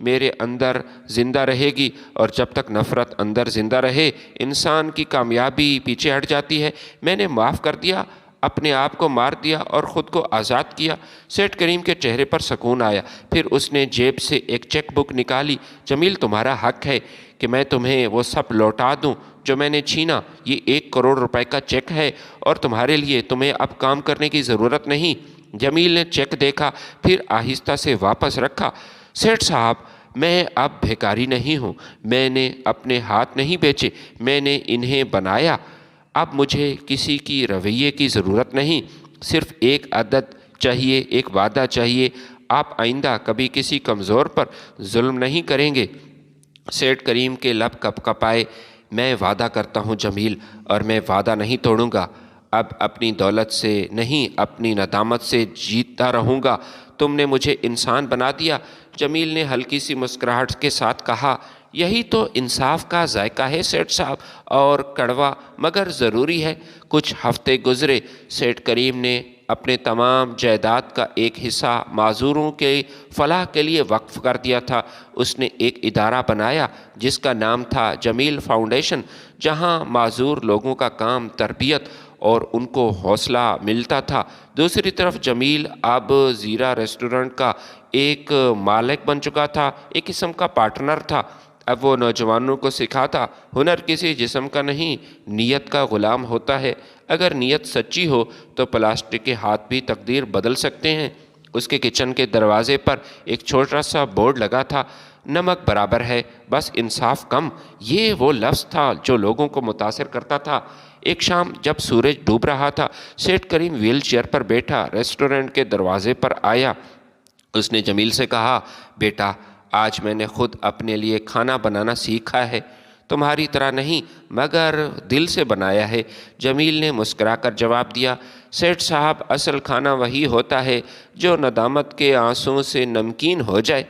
میرے اندر زندہ رہے گی، اور جب تک نفرت اندر زندہ رہے انسان کی کامیابی پیچھے ہٹ جاتی ہے۔ میں نے معاف کر دیا، اپنے آپ کو مار دیا اور خود کو آزاد کیا۔ سیٹھ کریم کے چہرے پر سکون آیا۔ پھر اس نے جیب سے ایک چیک بک نکالی۔ جمیل، تمہارا حق ہے کہ میں تمہیں وہ سب لوٹا دوں جو میں نے چھینا۔ یہ 1 کروڑ روپے کا چیک ہے اور تمہارے لیے، تمہیں اب کام کرنے کی ضرورت نہیں۔ جمیل نے چیک دیکھا، پھر آہستہ سے واپس رکھا۔ سیٹھ صاحب، میں اب بھیکاری نہیں ہوں۔ میں نے اپنے ہاتھ نہیں بیچے، میں نے انہیں بنایا۔ اب مجھے کسی کی رویے کی ضرورت نہیں، صرف ایک عادت چاہیے، ایک وعدہ چاہیے۔ آپ آئندہ کبھی کسی کمزور پر ظلم نہیں کریں گے۔ سیٹھ کریم کے لب کپ کپائے۔ میں وعدہ کرتا ہوں جمیل، اور میں وعدہ نہیں توڑوں گا۔ اب اپنی دولت سے نہیں، اپنی ندامت سے جیتا رہوں گا۔ تم نے مجھے انسان بنا دیا۔ جمیل نے ہلکی سی مسکراہٹ کے ساتھ کہا، یہی تو انصاف کا ذائقہ ہے سیٹھ صاحب، اور کڑوا مگر ضروری ہے۔ کچھ ہفتے گزرے۔ سیٹھ کریم نے اپنے تمام جائیداد کا ایک حصہ معذوروں کے فلاح کے لیے وقف کر دیا تھا۔ اس نے ایک ادارہ بنایا جس کا نام تھا جمیل فاؤنڈیشن، جہاں معذور لوگوں کا کام، تربیت اور ان کو حوصلہ ملتا تھا۔ دوسری طرف جمیل اب زیرہ ریسٹورنٹ کا ایک مالک بن چکا تھا، ایک قسم کا پارٹنر تھا۔ اب وہ نوجوانوں کو سکھاتا، ہنر کسی جسم کا نہیں، نیت کا غلام ہوتا ہے۔ اگر نیت سچی ہو تو پلاسٹک کے ہاتھ بھی تقدیر بدل سکتے ہیں۔ اس کے کچن کے دروازے پر ایک چھوٹا سا بورڈ لگا تھا، نمک برابر ہے، بس انصاف کم۔ یہ وہ لفظ تھا جو لوگوں کو متاثر کرتا تھا۔ ایک شام جب سورج ڈوب رہا تھا، سیٹھ کریم ویل چیئر پر بیٹھا ریسٹورنٹ کے دروازے پر آیا۔ اس نے جمیل سے کہا، بیٹا، آج میں نے خود اپنے لیے کھانا بنانا سیکھا ہے، تمہاری طرح نہیں مگر دل سے بنایا ہے۔ جمیل نے مسکرا کر جواب دیا، سیٹھ صاحب، اصل کھانا وہی ہوتا ہے جو ندامت کے آنسوؤں سے نمکین ہو جائے۔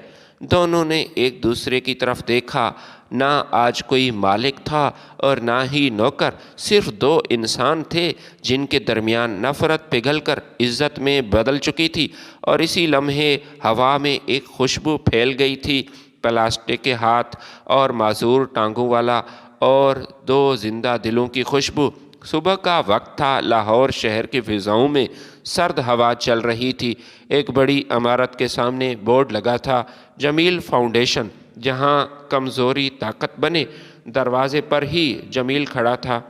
دونوں نے ایک دوسرے کی طرف دیکھا۔ نہ آج کوئی مالک تھا اور نہ ہی نوکر، صرف 2 انسان تھے جن کے درمیان نفرت پگھل کر عزت میں بدل چکی تھی، اور اسی لمحے ہوا میں ایک خوشبو پھیل گئی تھی، پلاسٹک کے ہاتھ اور معذور ٹانگوں والا، اور 2 زندہ دلوں کی خوشبو۔ صبح کا وقت تھا، لاہور شہر کی فضاؤں میں سرد ہوا چل رہی تھی۔ ایک بڑی عمارت کے سامنے بورڈ لگا تھا، جمیل فاؤنڈیشن، جہاں کمزوری طاقت بنے۔ دروازے پر ہی جمیل کھڑا تھا،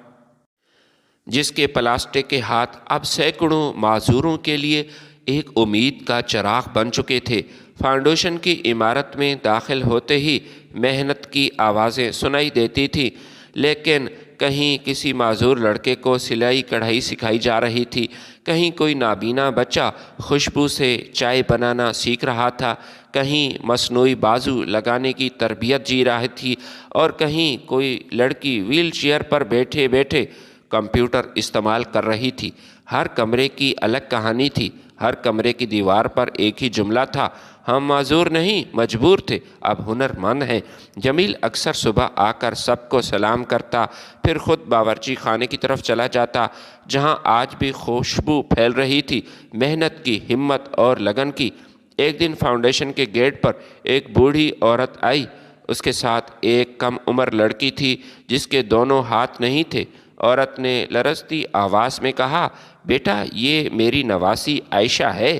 جس کے پلاسٹک کے ہاتھ اب سینکڑوں معذوروں کے لیے ایک امید کا چراغ بن چکے تھے۔ فاؤنڈیشن کی عمارت میں داخل ہوتے ہی محنت کی آوازیں سنائی دیتی تھیں، لیکن کہیں کسی معذور لڑکے کو سلائی کڑھائی سکھائی جا رہی تھی، کہیں کوئی نابینا بچہ خوشبو سے چائے بنانا سیکھ رہا تھا، کہیں مصنوعی بازو لگانے کی تربیت جی رہی تھی، اور کہیں کوئی لڑکی ویل چیئر پر بیٹھے بیٹھے کمپیوٹر استعمال کر رہی تھی۔ ہر کمرے کی الگ کہانی تھی، ہر کمرے کی دیوار پر ایک ہی جملہ تھا، ہم معذور نہیں، مجبور تھے، اب ہنر مند ہیں۔ جمیل اکثر صبح آ کر سب کو سلام کرتا، پھر خود باورچی خانے کی طرف چلا جاتا، جہاں آج بھی خوشبو پھیل رہی تھی، محنت کی، ہمت اور لگن کی۔ ایک دن فاؤنڈیشن کے گیٹ پر ایک بوڑھی عورت آئی، اس کے ساتھ ایک کم عمر لڑکی تھی جس کے دونوں ہاتھ نہیں تھے۔ عورت نے لرزتی آواز میں کہا، بیٹا، یہ میری نواسی عائشہ ہے،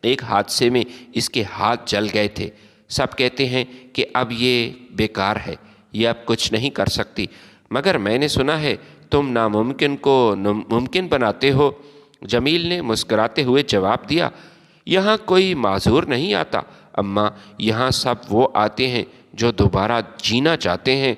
ایک حادثے میں اس کے ہاتھ جل گئے تھے، سب کہتے ہیں کہ اب یہ بیکار ہے، یہ اب کچھ نہیں کر سکتی، مگر میں نے سنا ہے تم ناممکن کو ممکن بناتے ہو۔ جمیل نے مسکراتے ہوئے جواب دیا، یہاں کوئی معذور نہیں آتا اماں، یہاں سب وہ آتے ہیں جو دوبارہ جینا چاہتے ہیں،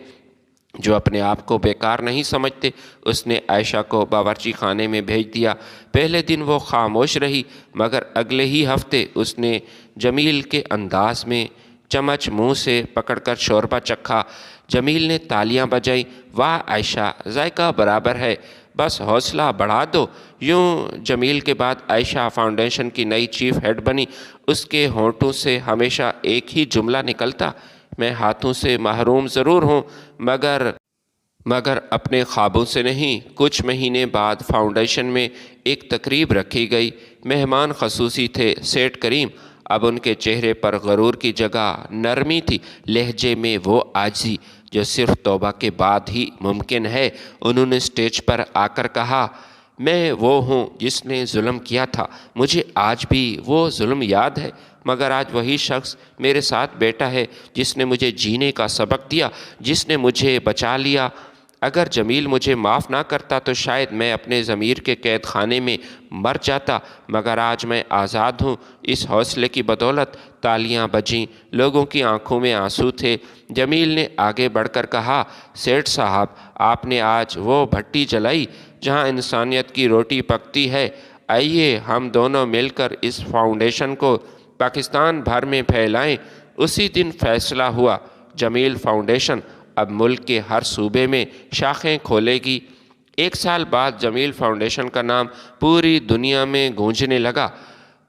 جو اپنے آپ کو بیکار نہیں سمجھتے۔ اس نے عائشہ کو باورچی خانے میں بھیج دیا۔ پہلے دن وہ خاموش رہی، مگر اگلے ہی ہفتے اس نے جمیل کے انداز میں چمچ منہ سے پکڑ کر شوربہ چکھا۔ جمیل نے تالیاں بجائیں، واہ عائشہ، ذائقہ برابر ہے، بس حوصلہ بڑھا دو۔ یوں جمیل کے بعد عائشہ فاؤنڈیشن کی نئی چیف ہیڈ بنی۔ اس کے ہونٹوں سے ہمیشہ ایک ہی جملہ نکلتا، میں ہاتھوں سے محروم ضرور ہوں مگر اپنے خوابوں سے نہیں۔ کچھ مہینے بعد فاؤنڈیشن میں ایک تقریب رکھی گئی۔ مہمان خصوصی تھے سیٹھ کریم۔ اب ان کے چہرے پر غرور کی جگہ نرمی تھی، لہجے میں وہ عاجزی جو صرف توبہ کے بعد ہی ممکن ہے۔ انہوں نے اسٹیج پر آ کر کہا، میں وہ ہوں جس نے ظلم کیا تھا، مجھے آج بھی وہ ظلم یاد ہے، مگر آج وہی شخص میرے ساتھ بیٹھا ہے جس نے مجھے جینے کا سبق دیا، جس نے مجھے بچا لیا۔ اگر جمیل مجھے معاف نہ کرتا تو شاید میں اپنے ضمیر کے قید خانے میں مر جاتا، مگر آج میں آزاد ہوں۔ اس حوصلے کی بدولت تالیاں بجیں، لوگوں کی آنکھوں میں آنسو تھے۔ جمیل نے آگے بڑھ کر کہا، سیٹھ صاحب، آپ نے آج وہ بھٹی جلائی جہاں انسانیت کی روٹی پکتی ہے۔ آئیے ہم دونوں مل کر اس فاؤنڈیشن کو پاکستان بھر میں پھیلائیں۔ اسی دن فیصلہ ہوا، جمیل فاؤنڈیشن اب ملک کے ہر صوبے میں شاخیں کھولے گی۔ 1 سال بعد جمیل فاؤنڈیشن کا نام پوری دنیا میں گونجنے لگا۔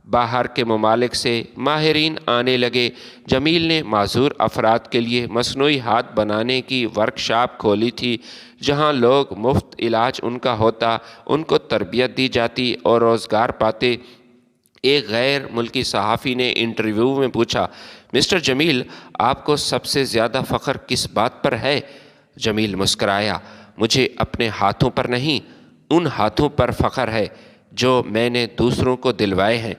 باہر کے ممالک سے ماہرین آنے لگے۔ جمیل نے معذور افراد کے لیے مصنوعی ہاتھ بنانے کی ورکشاپ کھولی تھی، جہاں لوگ مفت علاج ان کا ہوتا، ان کو تربیت دی جاتی اور روزگار پاتے۔ ایک غیر ملکی صحافی نے انٹرویو میں پوچھا، مسٹر جمیل، آپ کو سب سے زیادہ فخر کس بات پر ہے؟ جمیل مسکرایا، مجھے اپنے ہاتھوں پر نہیں، ان ہاتھوں پر فخر ہے جو میں نے دوسروں کو دلوائے ہیں۔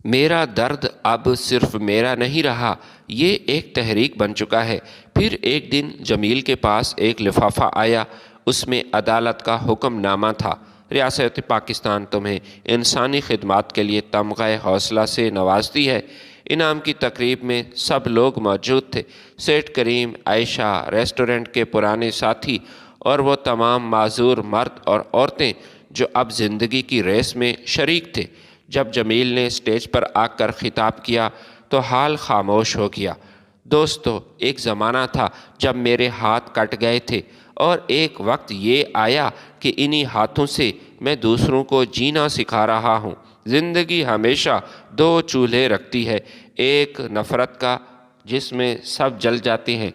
میرا درد اب صرف میرا نہیں رہا، یہ ایک تحریک بن چکا ہے۔ پھر ایک دن جمیل کے پاس ایک لفافہ آیا، اس میں عدالت کا حکم نامہ تھا۔ ریاست پاکستان تمہیں انسانی خدمات کے لیے تمغہ حوصلہ سے نوازتی ہے۔ انعام کی تقریب میں سب لوگ موجود تھے، سیٹھ کریم، عائشہ، ریسٹورنٹ کے پرانے ساتھی اور وہ تمام معذور مرد اور عورتیں جو اب زندگی کی ریس میں شریک تھے۔ جب جمیل نے اسٹیج پر آ کر خطاب کیا تو حال خاموش ہو گیا۔ دوستو، ایک زمانہ تھا جب میرے ہاتھ کٹ گئے تھے، اور ایک وقت یہ آیا کہ انہی ہاتھوں سے میں دوسروں کو جینا سکھا رہا ہوں۔ زندگی ہمیشہ 2 چولہے رکھتی ہے، ایک نفرت کا جس میں سب جل جاتے ہیں،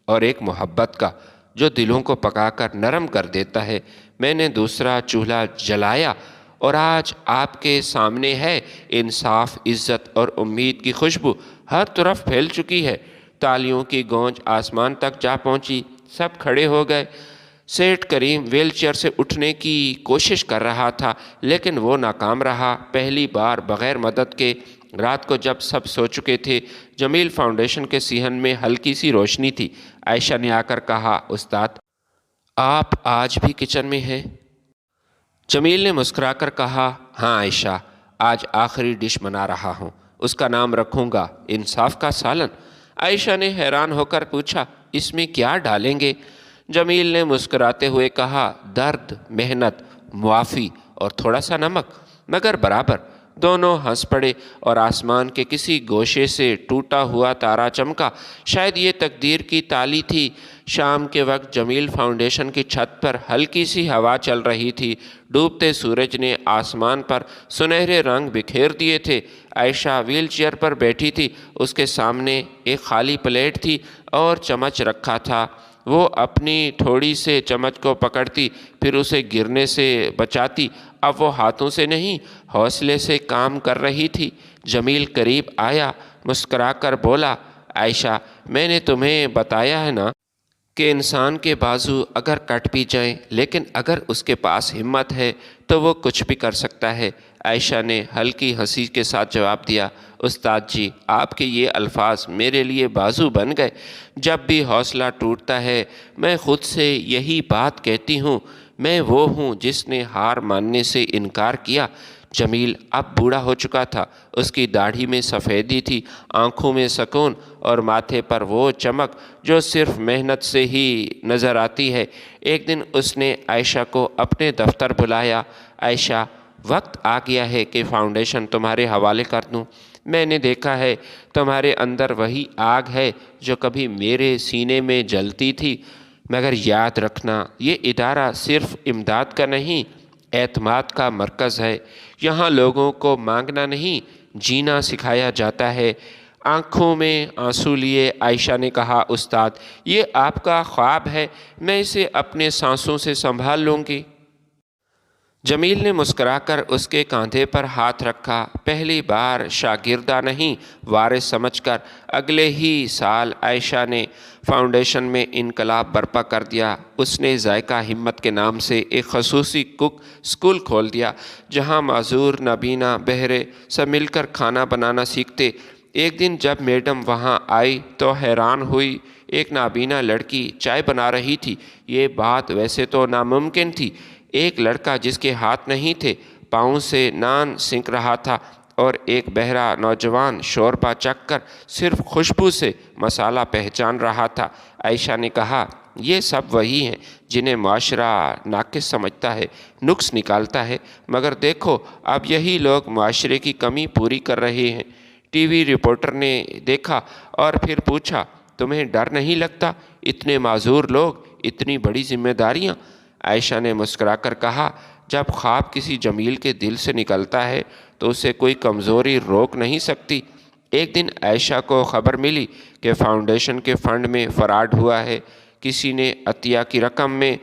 اور ایک محبت کا جو دلوں کو پکا کر نرم کر دیتا ہے۔ میں نے دوسرا چولہا جلایا، اور آج آپ کے سامنے ہے۔ انصاف، عزت اور امید کی خوشبو ہر طرف پھیل چکی ہے۔ تالیوں کی گونج آسمان تک جا پہنچی، سب کھڑے ہو گئے۔ سیٹھ کریم ویل چیئر سے اٹھنے کی کوشش کر رہا تھا، لیکن وہ ناکام رہا۔ پہلی بار بغیر مدد کے رات کو جب سب سو چکے تھے، جمیل فاؤنڈیشن کے صحن میں ہلکی سی روشنی تھی۔ عائشہ نے آ کر کہا، استاد، آپ آج بھی کچن میں ہیں؟ جمیل نے مسکرا کر کہا، ہاں عائشہ، آج آخری ڈش بنا رہا ہوں، اس کا نام رکھوں گا انصاف کا سالن۔ عائشہ نے حیران ہو کر پوچھا، اس میں کیا ڈالیں گے؟ جمیل نے مسکراتے ہوئے کہا، درد، محنت، معافی اور تھوڑا سا نمک، مگر برابر۔ دونوں ہنس پڑے اور آسمان کے کسی گوشے سے ٹوٹا ہوا تارا چمکا۔ شاید یہ تقدیر کی تالی تھی۔ شام کے وقت جمیل فاؤنڈیشن کی چھت پر ہلکی سی ہوا چل رہی تھی۔ ڈوبتے سورج نے آسمان پر سنہرے رنگ بکھیر دیے تھے۔ عائشہ ویل چیئر پر بیٹھی تھی، اس کے سامنے ایک خالی پلیٹ تھی اور چمچ رکھا تھا۔ وہ اپنی تھوڑی سے چمچ کو پکڑتی، پھر اسے گرنے سے بچاتی۔ اب وہ ہاتھوں سے نہیں، حوصلے سے کام کر رہی تھی۔ جمیل قریب آیا، مسکرا کر بولا، عائشہ، میں نے تمہیں بتایا ہے نا کہ انسان کے بازو اگر کٹ بھی جائیں، لیکن اگر اس کے پاس ہمت ہے تو وہ کچھ بھی کر سکتا ہے۔ عائشہ نے ہلکی ہنسی کے ساتھ جواب دیا، استاد جی، آپ کے یہ الفاظ میرے لیے بازو بن گئے۔ جب بھی حوصلہ ٹوٹتا ہے، میں خود سے یہی بات کہتی ہوں، میں وہ ہوں جس نے ہار ماننے سے انکار کیا۔ جمیل اب بوڑھا ہو چکا تھا، اس کی داڑھی میں سفیدی تھی، آنکھوں میں سکون اور ماتھے پر وہ چمک جو صرف محنت سے ہی نظر آتی ہے۔ ایک دن اس نے عائشہ کو اپنے دفتر بلایا، عائشہ، وقت آ گیا ہے کہ فاؤنڈیشن تمہارے حوالے کر دوں۔ میں نے دیکھا ہے تمہارے اندر وہی آگ ہے جو کبھی میرے سینے میں جلتی تھی، مگر یاد رکھنا، یہ ادارہ صرف امداد کا نہیں، اعتماد کا مرکز ہے۔ یہاں لوگوں کو مانگنا نہیں، جینا سکھایا جاتا ہے۔ آنکھوں میں آنسو لیے عائشہ نے کہا، استاد، یہ آپ کا خواب ہے، میں اسے اپنے سانسوں سے سنبھال لوں گی۔ جمیل نے مسکرا کر اس کے کاندھے پر ہاتھ رکھا۔ پہلی بار شاگردہ نہیں وارث سمجھ کر اگلے ہی سال عائشہ نے فاؤنڈیشن میں انقلاب برپا کر دیا۔ اس نے ذائقہ ہمت کے نام سے ایک خصوصی کک اسکول کھول دیا جہاں معذور، نابینا، بہرے سب مل کر کھانا بنانا سیکھتے۔ ایک دن جب میڈم وہاں آئی تو حیران ہوئی، ایک نابینا لڑکی چائے بنا رہی تھی۔ یہ بات ویسے تو ناممکن تھی، ایک لڑکا جس کے ہاتھ نہیں تھے پاؤں سے نان سینک رہا تھا، اور ایک بہرا نوجوان شوربہ چکھ کر صرف خوشبو سے مسالہ پہچان رہا تھا۔ عائشہ نے کہا، یہ سب وہی ہیں جنہیں معاشرہ ناقص سمجھتا ہے، نقص نکالتا ہے، مگر دیکھو اب یہی لوگ معاشرے کی کمی پوری کر رہے ہیں۔ ٹی وی رپورٹر نے دیکھا اور پھر پوچھا، تمہیں ڈر نہیں لگتا؟ اتنے معذور لوگ، اتنی بڑی ذمہ داریاں؟ عائشہ نے مسکرا کر کہا، جب خواب کسی جمیل کے دل سے نکلتا ہے تو اسے کوئی کمزوری روک نہیں سکتی۔ ایک دن عائشہ کو خبر ملی کہ فاؤنڈیشن کے فنڈ میں فراڈ ہوا ہے، کسی نے عطیہ کی رقم میں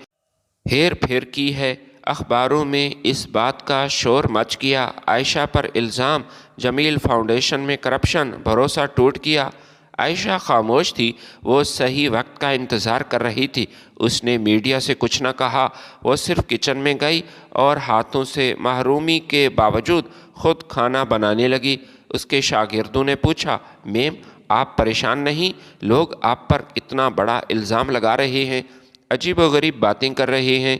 ہیر پھیر کی ہے۔ اخباروں میں اس بات کا شور مچ گیا، عائشہ پر الزام، جمیل فاؤنڈیشن میں کرپشن، بھروسہ ٹوٹ گیا۔ عائشہ خاموش تھی، وہ صحیح وقت کا انتظار کر رہی تھی۔ اس نے میڈیا سے کچھ نہ کہا، وہ صرف کچن میں گئی اور ہاتھوں سے محرومی کے باوجود خود کھانا بنانے لگی۔ اس کے شاگردوں نے پوچھا، میم آپ پریشان نہیں؟ لوگ آپ پر اتنا بڑا الزام لگا رہے ہیں، عجیب و غریب باتیں کر رہے ہیں۔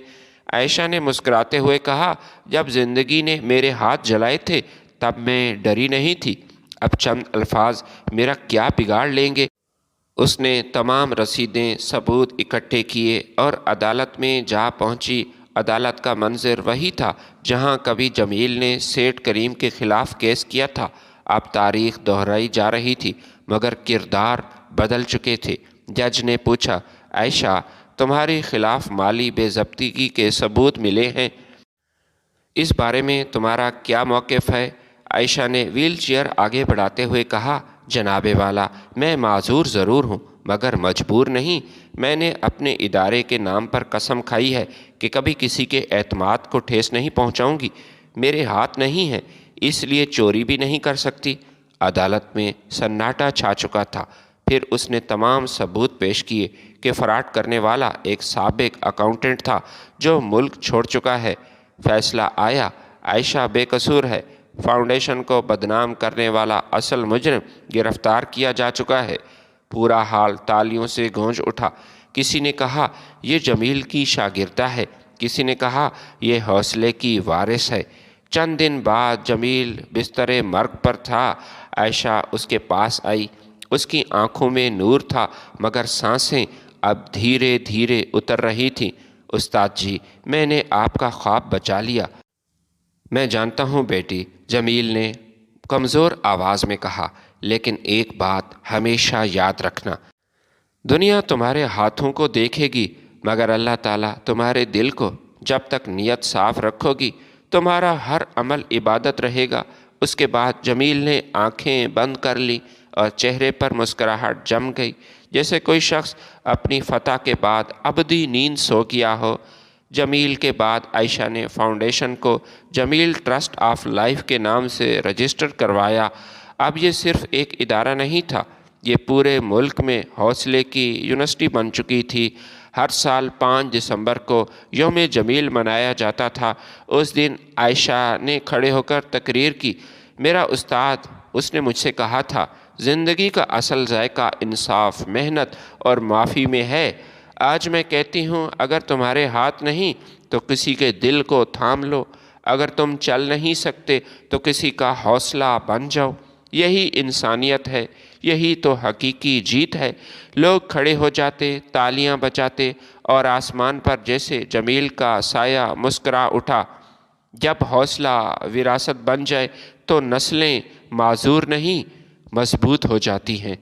عائشہ نے مسکراتے ہوئے کہا، جب زندگی نے میرے ہاتھ جلائے تھے تب میں ڈری نہیں تھی، اب چند الفاظ میرا کیا بگاڑ لیں گے؟ اس نے تمام رسیدیں، ثبوت اکٹھے کیے اور عدالت میں جا پہنچی۔ عدالت کا منظر وہی تھا جہاں کبھی جمیل نے سیٹھ کریم کے خلاف کیس کیا تھا۔ اب تاریخ دہرائی جا رہی تھی مگر کردار بدل چکے تھے۔ جج نے پوچھا، عائشہ تمہارے خلاف مالی بے ضابطگی کے ثبوت ملے ہیں، اس بارے میں تمہارا کیا موقف ہے؟ عائشہ نے ویل چیئر آگے بڑھاتے ہوئے کہا، جناب والا، میں معذور ضرور ہوں مگر مجبور نہیں۔ میں نے اپنے ادارے کے نام پر قسم کھائی ہے کہ کبھی کسی کے اعتماد کو ٹھیس نہیں پہنچاؤں گی۔ میرے ہاتھ نہیں ہیں، اس لیے چوری بھی نہیں کر سکتی۔ عدالت میں سناٹا چھا چکا تھا۔ پھر اس نے تمام ثبوت پیش کیے کہ فراڈ کرنے والا ایک سابق اکاؤنٹنٹ تھا جو ملک چھوڑ چکا ہے۔ فیصلہ آیا، عائشہ بے قصور ہے، فاؤنڈیشن کو بدنام کرنے والا اصل مجرم گرفتار کیا جا چکا ہے۔ پورا حال تالیوں سے گونج اٹھا۔ کسی نے کہا، یہ جمیل کی شاگردہ ہے، کسی نے کہا یہ حوصلے کی وارث ہے۔ چند دن بعد جمیل بستر مرگ پر تھا۔ عائشہ اس کے پاس آئی، اس کی آنکھوں میں نور تھا مگر سانسیں اب دھیرے دھیرے اتر رہی تھیں۔ استاد جی، میں نے آپ کا خواب بچا لیا۔ میں جانتا ہوں بیٹی، جمیل نے کمزور آواز میں کہا، لیکن ایک بات ہمیشہ یاد رکھنا، دنیا تمہارے ہاتھوں کو دیکھے گی مگر اللہ تعالیٰ تمہارے دل کو۔ جب تک نیت صاف رکھو گی تمہارا ہر عمل عبادت رہے گا۔ اس کے بعد جمیل نے آنکھیں بند کر لی اور چہرے پر مسکراہٹ جم گئی، جیسے کوئی شخص اپنی فتح کے بعد ابدی نیند سو گیا ہو۔ جمیل کے بعد عائشہ نے فاؤنڈیشن کو جمیل ٹرسٹ آف لائف کے نام سے رجسٹر کروایا۔ اب یہ صرف ایک ادارہ نہیں تھا، یہ پورے ملک میں حوصلے کی یونیورسٹی بن چکی تھی۔ ہر سال 5 دسمبر کو یوم جمیل منایا جاتا تھا۔ اس دن عائشہ نے کھڑے ہو کر تقریر کی، میرا استاد، اس نے مجھ سے کہا تھا، زندگی کا اصل ذائقہ انصاف، محنت اور معافی میں ہے۔ آج میں کہتی ہوں، اگر تمہارے ہاتھ نہیں تو کسی کے دل کو تھام لو، اگر تم چل نہیں سکتے تو کسی کا حوصلہ بن جاؤ۔ یہی انسانیت ہے، یہی تو حقیقی جیت ہے۔ لوگ کھڑے ہو جاتے، تالیاں بجاتے اور آسمان پر جیسے جمیل کا سایہ مسکرا اٹھا۔ جب حوصلہ وراثت بن جائے تو نسلیں معذور نہیں، مضبوط ہو جاتی ہیں۔